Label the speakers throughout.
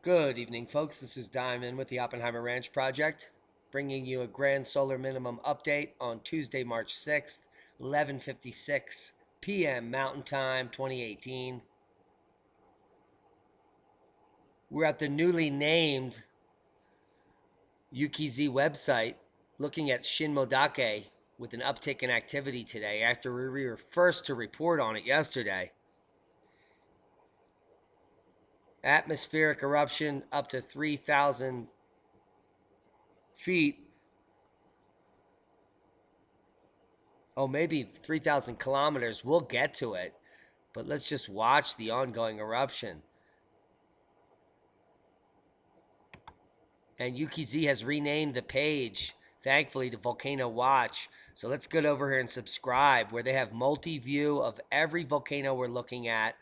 Speaker 1: Good evening, folks. This is Diamond with the Oppenheimer Ranch Project, bringing you a grand solar minimum update on Tuesday, March 6th, 11:56 p.m. Mountain Time, 2018. We're at the newly named UKZ website looking at Shinmoedake with an uptick in activity today after we were first to report on it yesterday. Atmospheric eruption up to 3,000 feet. Oh, maybe 3,000 kilometers. We'll get to it. But let's just watch the ongoing eruption. And UKZ has renamed the page, thankfully, to Volcano Watch. So let's get over here and subscribe, where they have multi-view of every volcano we're looking at.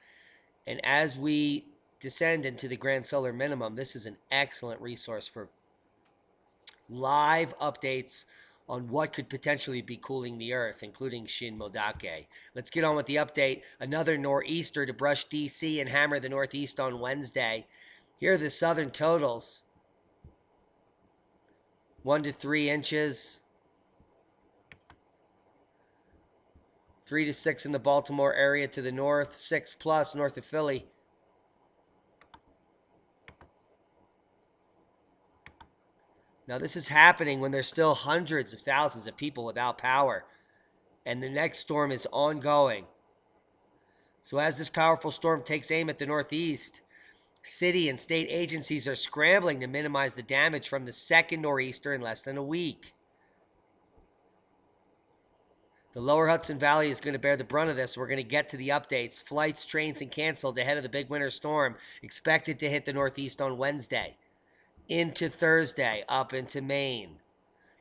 Speaker 1: And as we descend into the grand solar minimum, this is an excellent resource for live updates on what could potentially be cooling the earth, including Shinmoedake. Let's get on with the update. Another nor'easter to brush DC and hammer the northeast on Wednesday. Here are the southern totals. 1 to 3 inches. 3 to 6 in the Baltimore area to the north. 6 plus north of Philly. Now, this is happening when there's still hundreds of thousands of people without power, and the next storm is ongoing. So as this powerful storm takes aim at the northeast, city and state agencies are scrambling to minimize the damage from the second nor'easter in less than a week. The lower Hudson Valley is going to bear the brunt of this. We're going to get to the updates. Flights, trains, and canceled ahead of the big winter storm expected to hit the northeast on Wednesday. Into Thursday, up into Maine.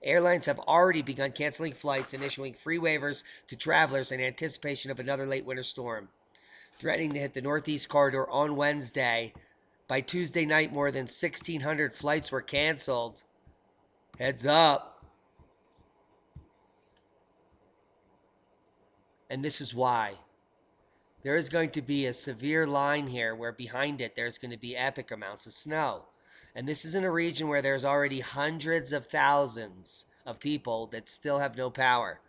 Speaker 1: Airlines have already begun canceling flights and issuing free waivers to travelers in anticipation of another late winter storm, threatening to hit the Northeast Corridor on Wednesday. By Tuesday night, more than 1,600 flights were canceled. Heads up. And this is why. There is going to be a severe line here where behind it there's going to be epic amounts of snow. And this is in a region where there's already hundreds of thousands of people that still have no power.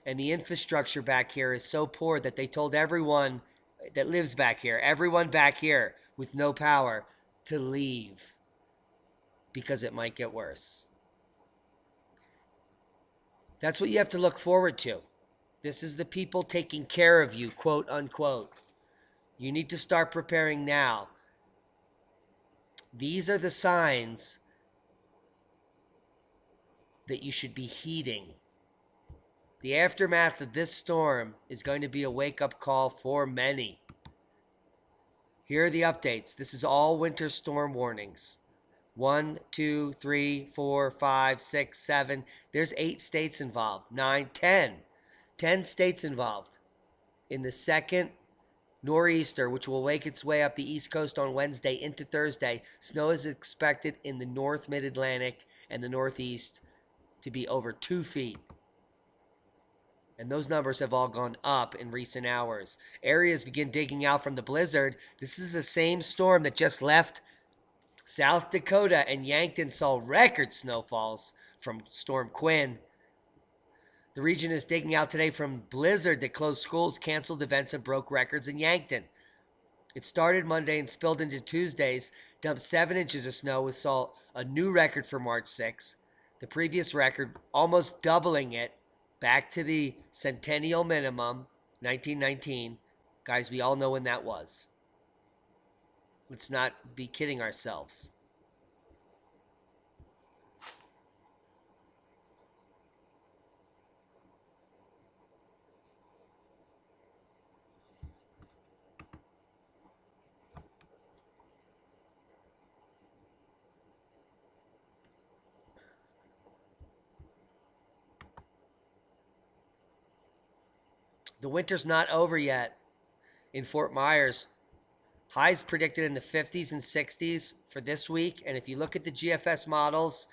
Speaker 1: And the infrastructure back here is so poor that they told everyone that lives back here, everyone back here with no power, to leave because it might get worse. That's what you have to look forward to. This is the people taking care of you, quote unquote. You need to start preparing now. These are the signs that you should be heeding. The aftermath of this storm is going to be a wake-up call for many. Here are the updates. This is all winter storm warnings. 1, 2, 3, 4, 5, 6, 7. There's 8 states involved. 9, 10. 10 states involved in the second nor'easter, which will make its way up the East Coast on Wednesday into Thursday. Snow is expected in the North Mid-Atlantic and the Northeast to be over 2 feet. And those numbers have all gone up in recent hours. Areas begin digging out from the blizzard. This is the same storm that just left South Dakota, and Yankton saw record snowfalls from Storm Quinn. The region is digging out today from blizzard that closed schools, canceled events, and broke records in Yankton. It started Monday and spilled into Tuesday's, dumped 7 inches of snow, which saw a new record for March 6. The previous record, almost doubling it, back to the centennial minimum, 1919. Guys, we all know when that was. Let's not be kidding ourselves. The winter's not over yet in Fort Myers. Highs predicted in the 50s and 60s for this week. And if you look at the GFS models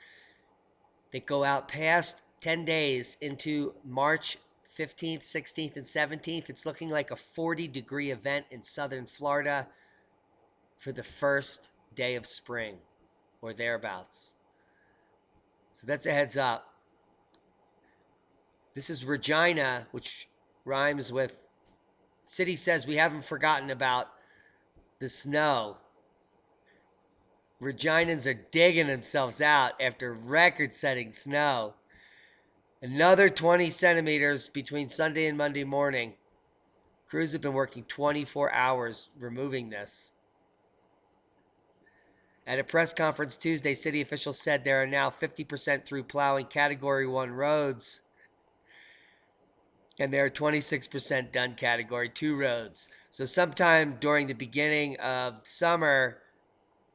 Speaker 1: that go out past 10 days into March 15th, 16th, and 17th, it's looking like a 40-degree event in southern Florida. for the first day of spring or thereabouts. So that's a heads up. This is Regina, which rhymes with city says we haven't forgotten about the snow. Reginans are digging themselves out after record-setting snow. Another 20 centimeters between Sunday and Monday morning. Crews have been working 24 hours removing this. At a press conference Tuesday, city officials said there are now 50% through plowing Category 1 roads, and there are 26% done Category 2 roads. So sometime during the beginning of summer,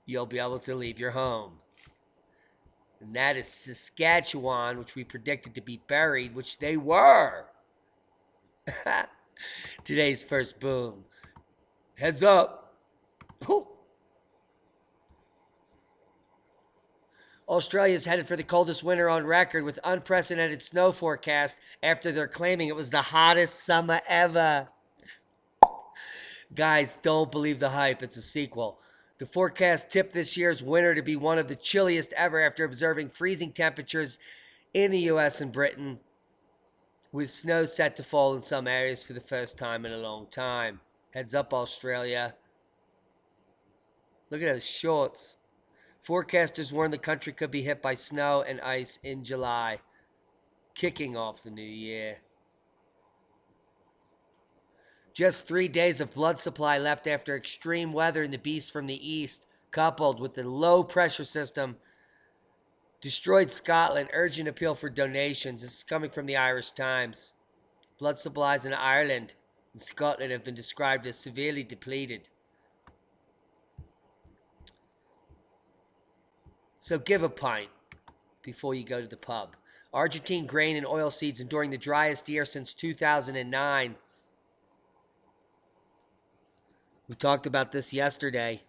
Speaker 1: you'll be able to leave your home. And that is Saskatchewan, which we predicted to be buried, which they were. Today's first boom. Heads up. Whew. Australia is headed for the coldest winter on record with unprecedented snow forecast after they're claiming it was the hottest summer ever. Guys, don't believe the hype. It's a sequel. The forecast tipped this year's winter to be one of the chilliest ever after observing freezing temperatures in the U.S. and Britain, with snow set to fall in some areas for the first time in a long time. Heads up, Australia. Look at those shorts. Forecasters warn the country could be hit by snow and ice in July, kicking off the new year. Just 3 days of blood supply left after extreme weather in the beast from the east, coupled with the low pressure system, destroyed Scotland. Urgent appeal for donations. This is coming from the Irish Times. Blood supplies in Ireland and Scotland have been described as severely depleted. So give a pint before you go to the pub. Argentine grain and oilseeds enduring the driest year since 2009. We talked about this yesterday.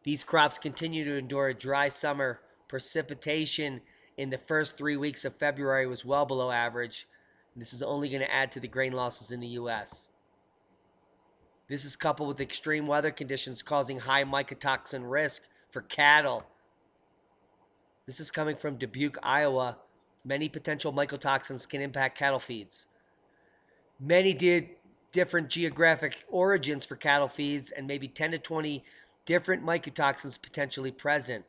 Speaker 1: These crops continue to endure a dry summer. Precipitation in the first 3 weeks of February was well below average. And this is only going to add to the grain losses in the U.S. This is coupled with extreme weather conditions causing high mycotoxin risk for cattle. This is coming from Dubuque, Iowa. Many potential mycotoxins can impact cattle feeds. Many different geographic origins for cattle feeds and maybe 10 to 20 different mycotoxins potentially present.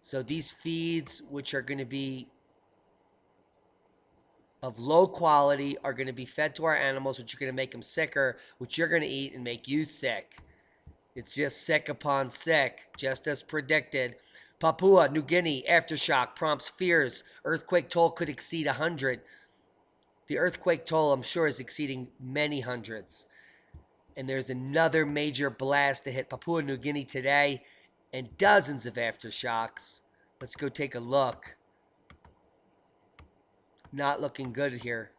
Speaker 1: So these feeds, which are going to be of low quality, are going to be fed to our animals, which are going to make them sicker, which you're going to eat and make you sick. It's just sick upon sick, just as predicted. Papua New Guinea aftershock prompts fears. Earthquake toll could exceed 100. The earthquake toll, I'm sure, is exceeding many hundreds. And there's another major blast to hit Papua New Guinea today and dozens of aftershocks. Let's go take a look. Not looking good here.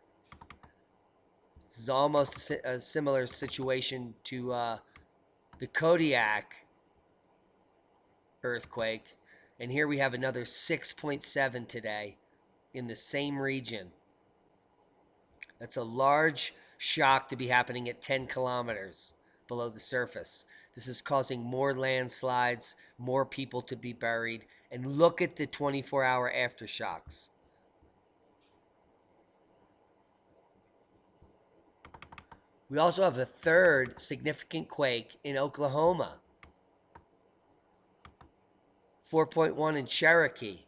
Speaker 1: This is almost a similar situation to the Kodiak earthquake. And here we have another 6.7 today in the same region. That's a large shock to be happening at 10 kilometers below the surface. This is causing more landslides, more people to be buried. And look at the 24-hour aftershocks. We also have a third significant quake in Oklahoma. 4.1 in Cherokee.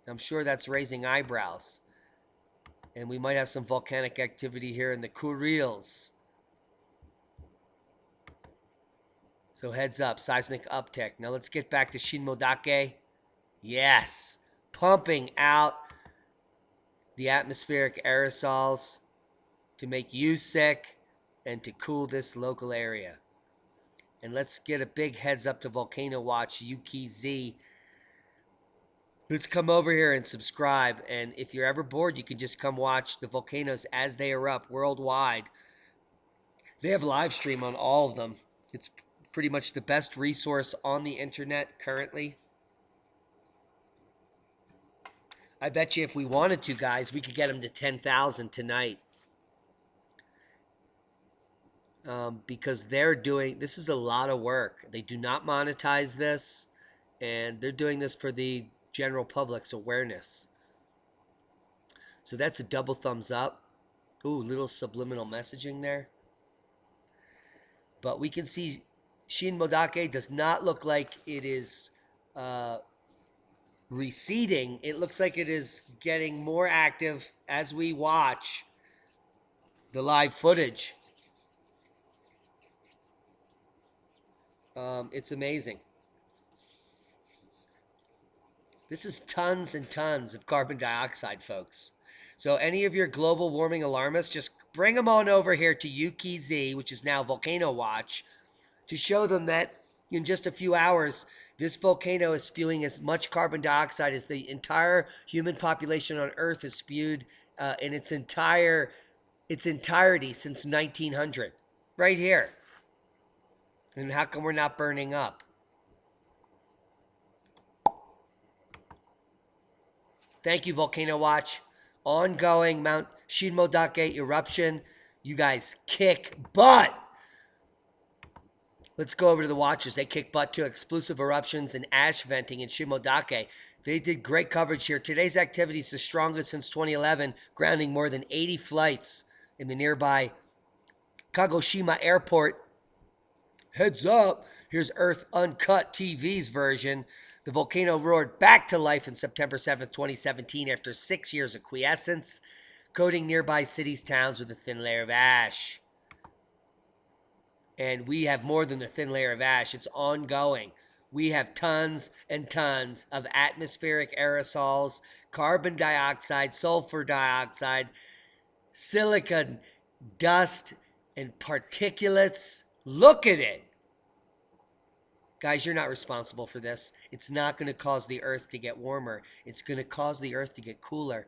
Speaker 1: I'm sure that's raising eyebrows. And we might have some volcanic activity here in the Kurils. So heads up, seismic uptick. Now let's get back to Shinmoedake. Yes, pumping out the atmospheric aerosols to make you sick and to cool this local area. And let's get a big heads up to Volcano Watch UKZ. Let's come over here and subscribe. And if you're ever bored, you can just come watch the volcanoes as they erupt worldwide. They have live stream on all of them. It's pretty much the best resource on the internet currently. I bet you if we wanted to, guys, we could get them to 10,000 tonight. because they're doing this is a lot of work. They do not monetize this, and they're doing this for the general public's awareness. So that's a double thumbs up. Ooh, little subliminal messaging there. But we can see Shinmoedake does not look like it is receding. It looks like it is getting more active as we watch the live footage. It's amazing. This is tons and tons of carbon dioxide, folks. So any of your global warming alarmists, just bring them on over here to UKZ, which is now Volcano Watch, to show them that in just a few hours, this volcano is spewing as much carbon dioxide as the entire human population on Earth has spewed in its entirety since 1900, right here. And how come we're not burning up? Thank you, Volcano Watch. Ongoing Mount Shinmoedake eruption. You guys kick butt. Let's go over to the watchers. They kick butt to explosive eruptions and ash venting in Shinmoedake. They did great coverage here. Today's activity is the strongest since 2011, grounding more than 80 flights in the nearby Kagoshima airport. Heads up, here's Earth Uncut TV's version. The volcano roared back to life on September 7th, 2017 after 6 years of quiescence, coating nearby cities' towns with a thin layer of ash. And we have more than a thin layer of ash. It's ongoing. We have tons and tons of atmospheric aerosols, carbon dioxide, sulfur dioxide, silicon, dust, and particulates. Look at it. Guys, you're not responsible for this. It's not going to cause the Earth to get warmer. It's going to cause the Earth to get cooler.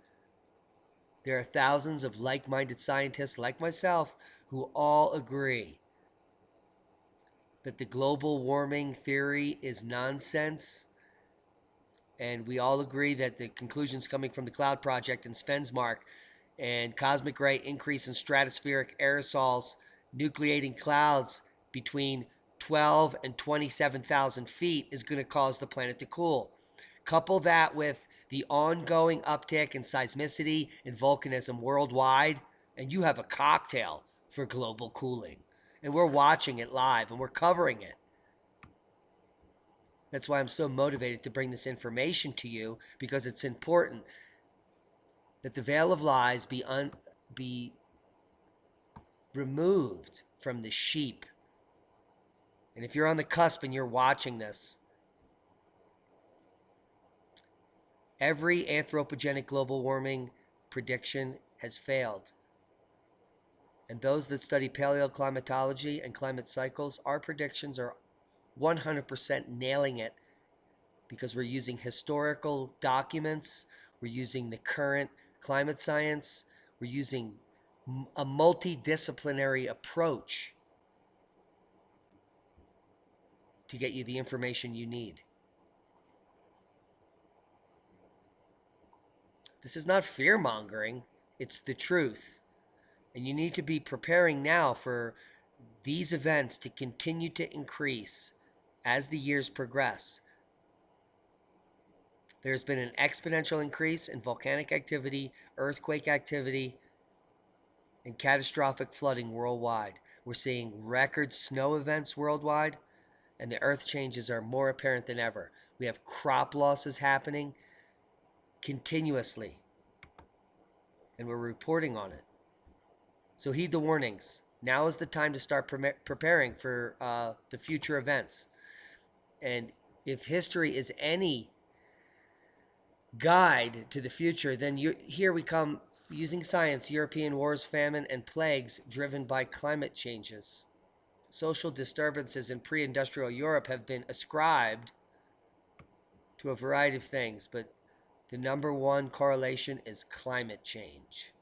Speaker 1: There are thousands of like-minded scientists like myself who all agree that the global warming theory is nonsense. And we all agree that the conclusions coming from the Cloud Project and Svensmark and cosmic ray increase in stratospheric aerosols, nucleating clouds between 12 and 27,000 feet is going to cause the planet to cool. Couple that with the ongoing uptick in seismicity and volcanism worldwide, and you have a cocktail for global cooling. And we're watching it live and we're covering it. That's why I'm so motivated to bring this information to you, because it's important that the veil of lies be removed from the sheep. And if you're on the cusp and you're watching this, every anthropogenic global warming prediction has failed. And those that study paleoclimatology and climate cycles, our predictions are 100% nailing it, because we're using historical documents, we're using the current climate science, we're using a multidisciplinary approach to get you the information you need. This is not fear-mongering, it's the truth. And you need to be preparing now for these events to continue to increase as the years progress. There's been an exponential increase in volcanic activity, earthquake activity, and catastrophic flooding worldwide. We're seeing record snow events worldwide, and the earth changes are more apparent than ever. We have crop losses happening continuously, and we're reporting on it. So heed the warnings. Now is the time to start preparing for the future events. And if history is any guide to the future, then here we come using science, European wars, famine, and plagues driven by climate changes. Social disturbances in pre-industrial Europe have been ascribed to a variety of things, but the number one correlation is climate change.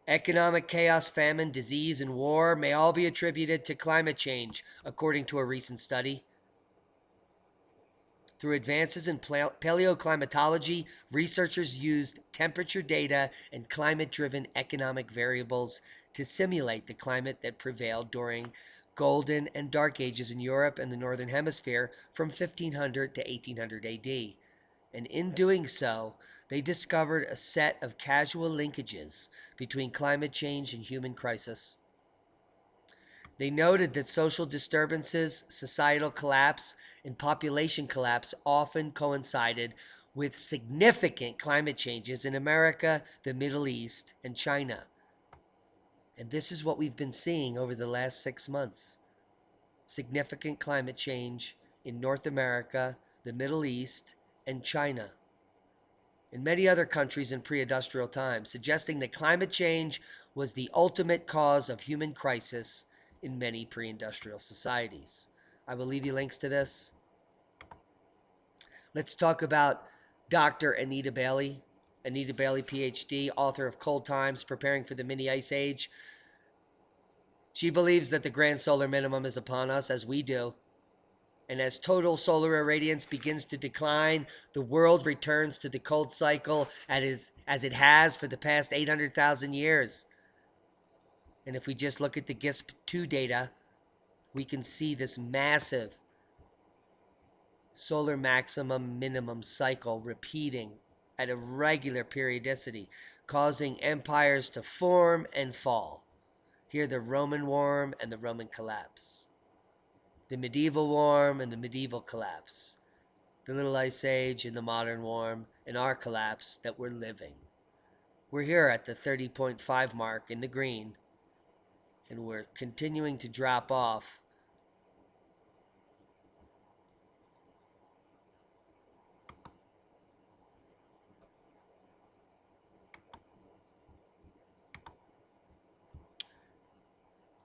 Speaker 1: Economic chaos, famine, disease, and war may all be attributed to climate change, according to a recent study. Through advances in paleoclimatology, researchers used temperature data and climate-driven economic variables to simulate the climate that prevailed during golden and dark ages in Europe and the Northern Hemisphere from 1500 to 1800 AD. And in doing so, they discovered a set of causal linkages between climate change and human crisis. They noted that social disturbances, societal collapse, and population collapse often coincided with significant climate changes in America, the Middle East, and China. And this is what we've been seeing over the last 6 months. Significant climate change in North America, the Middle East, and China, and many other countries in pre-industrial times, suggesting that climate change was the ultimate cause of human crisis in many pre-industrial societies. I will leave you links to this. Let's talk about Dr. Anita Bailey. Anita Bailey, PhD, author of Cold Times, Preparing for the Mini Ice Age. She believes that the grand solar minimum is upon us, as we do. And as total solar irradiance begins to decline, the world returns to the cold cycle as it has for the past 800,000 years. And if we just look at the GSP-2 data, we can see this massive solar maximum minimum cycle repeating at a regular periodicity, causing empires to form and fall. Here, the Roman warm and the Roman collapse, the medieval warm and the medieval collapse, the Little Ice Age and the modern warm, and our collapse that we're living. We're here at the 30.5 mark in the green, and we're continuing to drop off.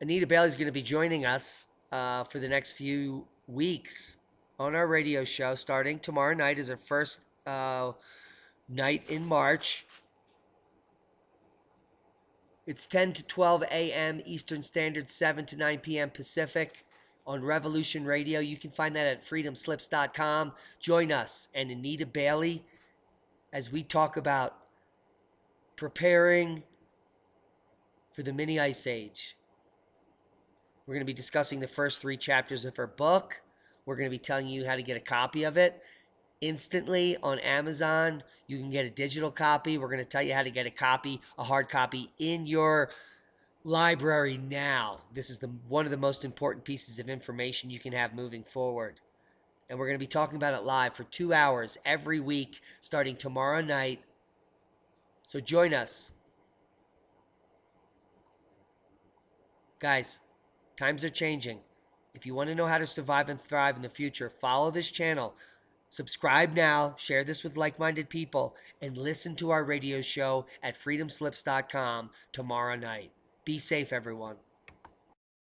Speaker 1: Anita Bailey is going to be joining us for the next few weeks on our radio show. Starting tomorrow night is our first night in March. It's 10 to 12 a.m. Eastern Standard, 7 to 9 p.m. Pacific on Revolution Radio. You can find that at freedomslips.com. Join us and Anita Bailey as we talk about preparing for the mini ice age. We're going to be discussing the first 3 chapters of her book. We're going to be telling you how to get a copy of it instantly on Amazon. You can get a digital copy. We're going to tell you how to get a copy, a hard copy, in your library now. This is one of the most important pieces of information you can have moving forward. And we're going to be talking about it live for 2 hours every week starting tomorrow night. So join us. Guys, times are changing. If you want to know how to survive and thrive in the future, follow this channel. Subscribe now, share this with like-minded people, and listen to our radio show at freedomslips.com tomorrow night. Be safe, everyone.